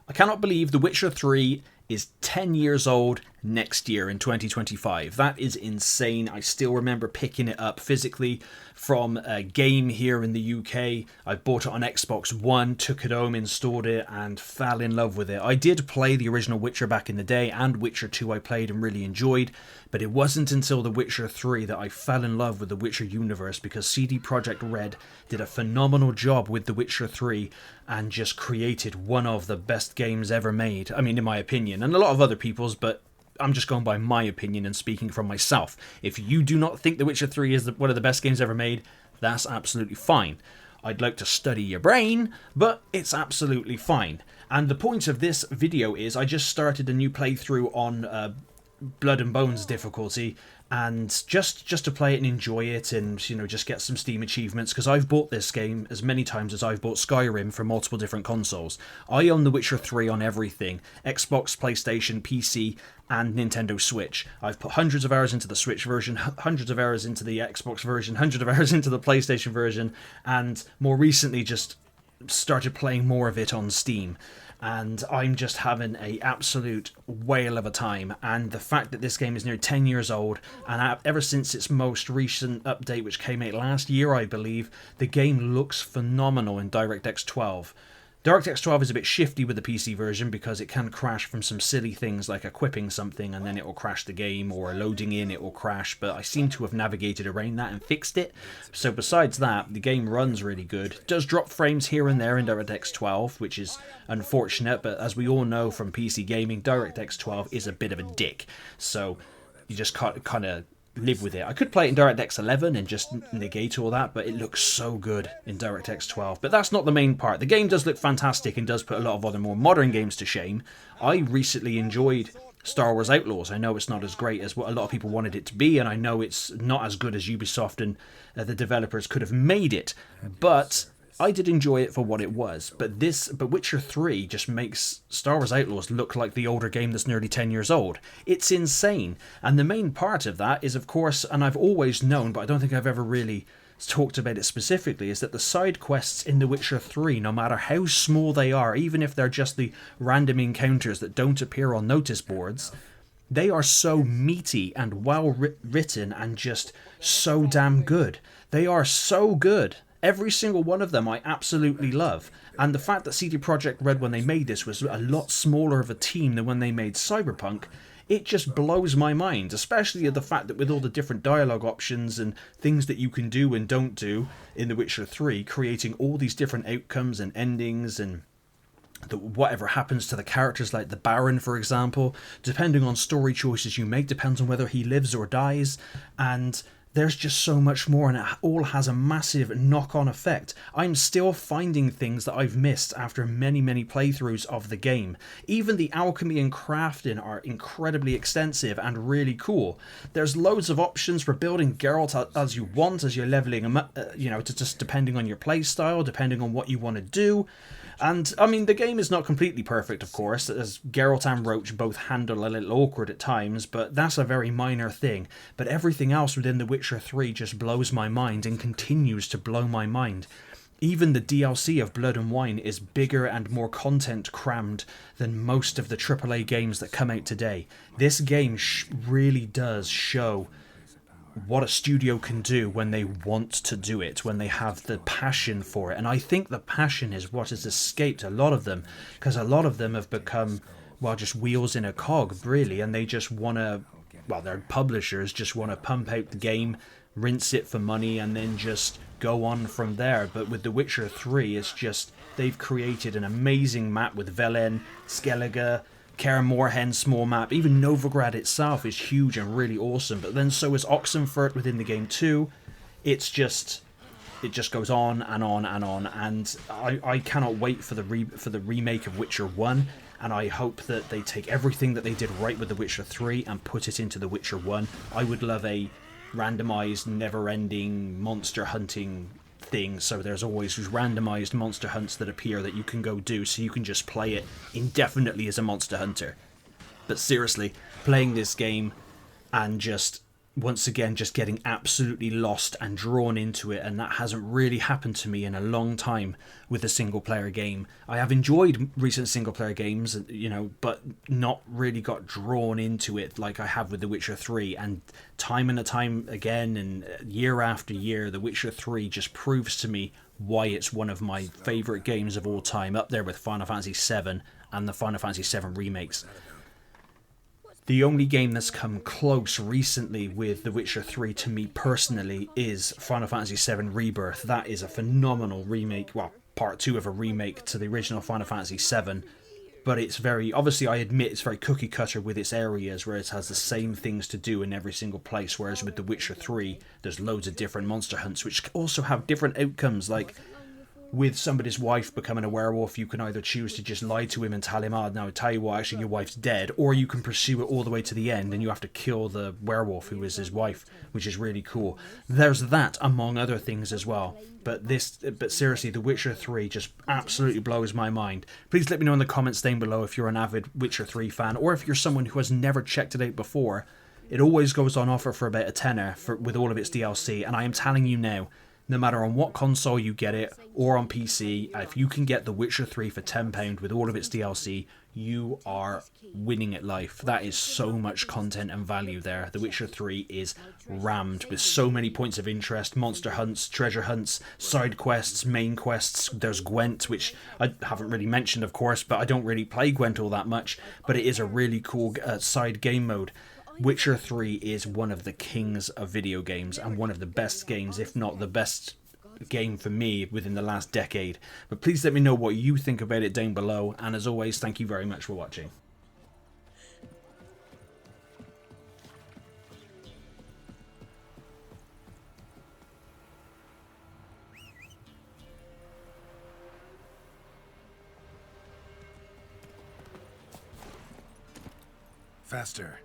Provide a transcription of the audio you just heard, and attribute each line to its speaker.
Speaker 1: I cannot believe The Witcher 3 is 10 years old next year in 2025. That is insane. I still remember picking it up physically from a game here in the UK. I bought it on Xbox One, took it home, installed it, and fell in love with it. I did play the original Witcher back in the day, and Witcher 2 I played and really enjoyed, but it wasn't until The Witcher 3 that I fell in love with the Witcher universe, because CD Projekt Red did a phenomenal job with The Witcher 3 and just created one of the best games ever made. I mean, in my opinion, and a lot of other people's, but I'm just going by my opinion and speaking from myself. If you do not think The Witcher 3 is one of the best games ever made, that's absolutely fine. I'd like to study your brain, but it's absolutely fine. And the point of this video is I just started a new playthrough on Blood and Bones difficulty, and just to play it and enjoy it, and just get some Steam achievements, because I've bought this game as many times as I've bought Skyrim for multiple different consoles. I own The Witcher 3 on everything: Xbox, PlayStation, PC, and Nintendo Switch. I've put hundreds of hours into the Switch version, hundreds of hours into the Xbox version, hundreds of hours into the PlayStation version, and more recently just started playing more of it on Steam. And I'm just having a absolute whale of a time. And the fact that this game is nearly 10 years old, and ever since its most recent update, which came out last year, I believe, the game looks phenomenal in DirectX 12. DirectX 12 is a bit shifty with the PC version because it can crash from some silly things like equipping something and then it will crash the game, or loading in it will crash, but I seem to have navigated around that and fixed it. So besides that, the game runs really good. It does drop frames here and there in DirectX 12, which is unfortunate, but as we all know from PC gaming, DirectX 12 is a bit of a dick. So you just kind of live with it. I could play it in DirectX 11 and just negate all that, but it looks so good in DirectX 12. But that's not the main part. The game does look fantastic and does put a lot of other more modern games to shame. I recently enjoyed Star Wars Outlaws. I know it's not as great as what a lot of people wanted it to be, and I know it's not as good as Ubisoft and the developers could have made it, but I did enjoy it for what it was. But Witcher 3 just makes Star Wars Outlaws look like the older game that's nearly 10 years old. It's insane. And the main part of that is, of course, and I've always known, but I don't think I've ever really talked about it specifically, is that the side quests in The Witcher 3, no matter how small they are, even if they're just the random encounters that don't appear on notice boards, they are so meaty and well written and just so damn good. They are so good. Every single one of them I absolutely love. And the fact that CD Projekt Red, when they made this, was a lot smaller of a team than when they made Cyberpunk, it just blows my mind. Especially the fact that with all the different dialogue options and things that you can do and don't do in The Witcher 3, creating all these different outcomes and endings, and whatever happens to the characters, like the Baron, for example, depending on story choices you make, depends on whether he lives or dies, and there's just so much more, and it all has a massive knock-on effect. I'm still finding things that I've missed after many, many playthroughs of the game. Even the alchemy and crafting are incredibly extensive and really cool. There's loads of options for building Geralt as you want, as you're leveling him up, just depending on your playstyle, depending on what you want to do. And, I mean, the game is not completely perfect, of course, as Geralt and Roach both handle a little awkward at times, but that's a very minor thing. But everything else within The Witcher 3 just blows my mind and continues to blow my mind. Even the DLC of Blood and Wine is bigger and more content crammed than most of the AAA games that come out today. This game really does show what a studio can do when they want to do it, when they have the passion for it. And I think the passion is what has escaped a lot of them, because a lot of them have become, well, just wheels in a cog, really, and they just want to, well, their publishers just want to pump out the game, rinse it for money, and then just go on from there. But with The Witcher 3, it's just, they've created an amazing map with Velen, Skellige, Kaer Morhen, small map. Even Novigrad itself is huge and really awesome, but then so is Oxenfurt within the game too. It just goes on and on and on, and I cannot wait for the remake of Witcher 1, and I hope that they take everything that they did right with The Witcher 3 and put it into The Witcher 1. I would love a randomized, never-ending monster hunting thing, so there's always these randomized monster hunts that appear that you can go do, so you can just play it indefinitely as a monster hunter. But seriously, playing this game and just once again just getting absolutely lost and drawn into it, and that hasn't really happened to me in a long time with a single player game. I have enjoyed recent single player games, but not really got drawn into it like I have with The Witcher 3. And time and time again and year after year, The Witcher 3 just proves to me why it's one of my favorite games of all time, up there with Final Fantasy 7 and the Final Fantasy 7 remakes. The only game that's come close recently with The Witcher 3 to me personally is Final Fantasy 7 Rebirth. That is a phenomenal remake, well, part 2 of a remake to the original Final Fantasy 7. But it's very, obviously I admit it's very cookie cutter with its areas, where it has the same things to do in every single place, whereas with The Witcher 3 there's loads of different monster hunts which also have different outcomes. Like with somebody's wife becoming a werewolf, you can either choose to just lie to him and tell him, now I tell you what, actually your wife's dead, or you can pursue it all the way to the end and you have to kill the werewolf who is his wife, which is really cool. There's that among other things as well. But seriously, The Witcher 3 just absolutely blows my mind. Please let me know in the comments down below if you're an avid Witcher 3 fan, or if you're someone who has never checked it out before. It always goes on offer for about a tenner with all of its DLC, and I am telling you now, no matter on what console you get it, or on PC, if you can get The Witcher 3 for £10 with all of its DLC, you are winning at life. That is so much content and value there. The Witcher 3 is rammed with so many points of interest, monster hunts, treasure hunts, side quests, main quests. There's Gwent, which I haven't really mentioned, of course, but I don't really play Gwent all that much, but it is a really cool side game mode. Witcher 3 is one of the kings of video games, and one of the best games, if not the best game for me within the last decade. But please let me know what you think about it down below, and as always, thank you very much for watching.
Speaker 2: Faster.